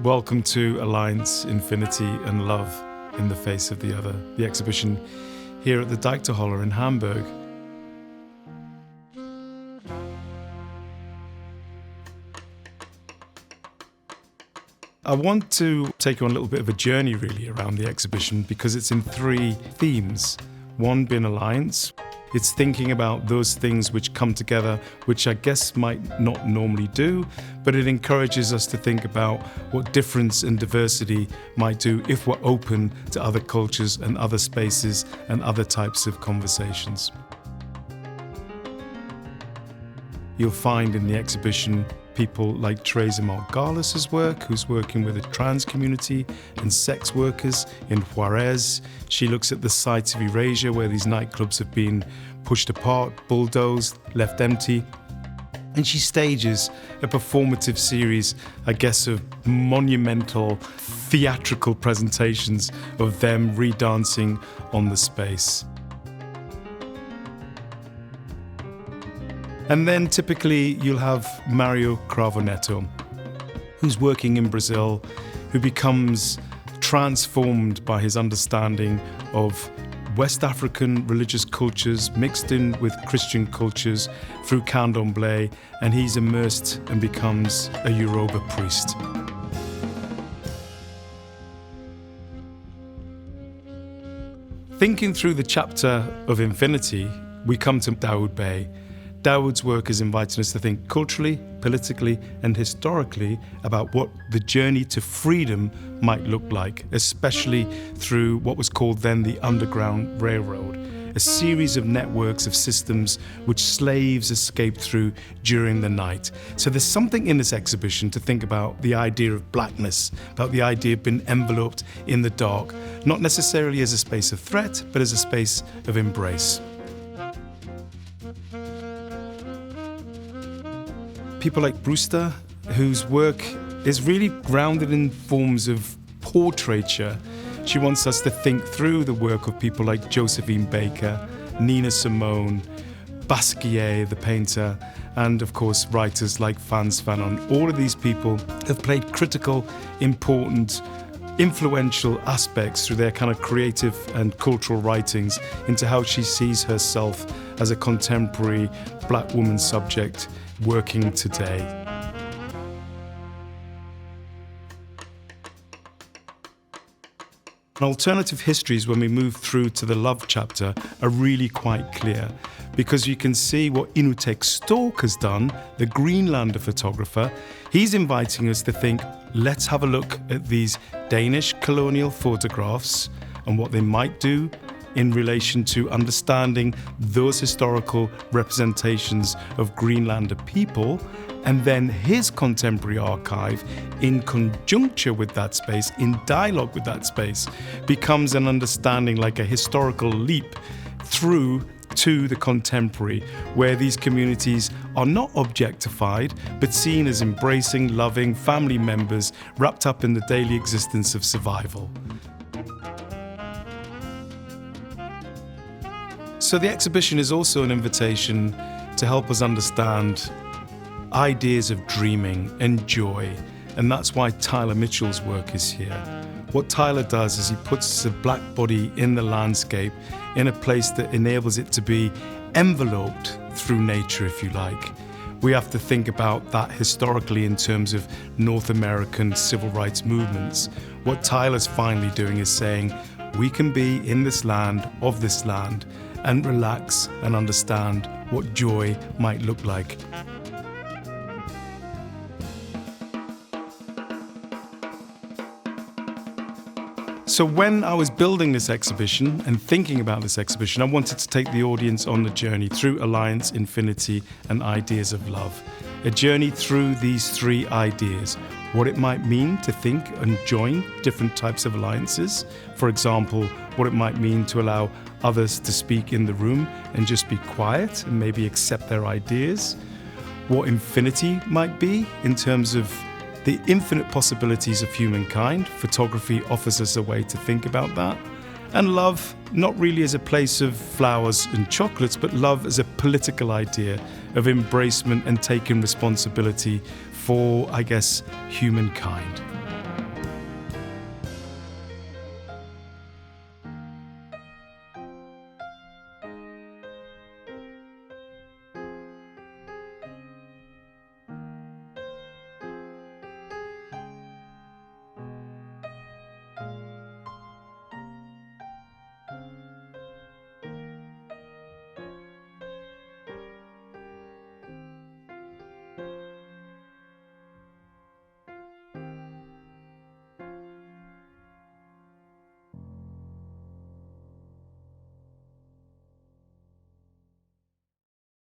Welcome to Alliance, Infinity and Love in the Face of the Other, the exhibition here at the Dikterholler in Hamburg. I want to take you on a little bit of a journey really around the exhibition because it's in three themes. One being alliance. It's thinking about those things which come together, which I guess might not normally do, but it encourages us to think about what difference and diversity might do if we're open to other cultures and other spaces and other types of conversations. You'll find in the exhibition people like Teresa Margalis's work, who's working with a trans community and sex workers in Juarez. She looks at the sites of Erasure, where these nightclubs have been pushed apart, bulldozed, left empty. And she stages a performative series, I guess, of monumental theatrical presentations of them redancing on the space. And then typically you'll have Mario Cravo-Neto, who's working in Brazil, who becomes transformed by his understanding of West African religious cultures mixed in with Christian cultures through candomblé, and he's immersed and becomes a Yoruba priest. Thinking through the chapter of infinity, we come to Dawood Bey. Dawood's work is inviting us to think culturally, politically, and historically about what the journey to freedom might look like, especially through what was called then the Underground Railroad, a series of networks of systems which slaves escaped through during the night. So there's something in this exhibition to think about the idea of blackness, about the idea of being enveloped in the dark, not necessarily as a space of threat, but as a space of embrace. People like Brewster, whose work is really grounded in forms of portraiture. She wants us to think through the work of people like Josephine Baker, Nina Simone, Basquiat, the painter, and of course writers like Frantz Fanon. All of these people have played critical, important, influential aspects through their kind of creative and cultural writings into how she sees herself as a contemporary black woman subject working today. Alternative histories, when we move through to the love chapter, are really quite clear because you can see what Inutek Stork has done, the Greenlander photographer. He's inviting us to think, let's have a look at these Danish colonial photographs and what they might do in relation to understanding those historical representations of Greenlander people, and then his contemporary archive in conjuncture with that space, in dialogue with that space, becomes an understanding like a historical leap through to the contemporary, where these communities are not objectified, but seen as embracing, loving family members wrapped up in the daily existence of survival. So the exhibition is also an invitation to help us understand ideas of dreaming and joy, and that's why Tyler Mitchell's work is here. What Tyler does is he puts a black body in the landscape in a place that enables it to be enveloped through nature, if you like. We have to think about that historically in terms of North American civil rights movements. What Tyler's finally doing is saying, we can be in this land, of this land, and relax and understand what joy might look like. So when I was building this exhibition and thinking about this exhibition, I wanted to take the audience on the journey through alliance, infinity, and ideas of love. A journey through these three ideas. What it might mean to think and join different types of alliances. For example, what it might mean to allow others to speak in the room and just be quiet and maybe accept their ideas. What infinity might be in terms of the infinite possibilities of humankind. Photography offers us a way to think about that. And love, not really as a place of flowers and chocolates, but love as a political idea of embracement and taking responsibility for, I guess, humankind.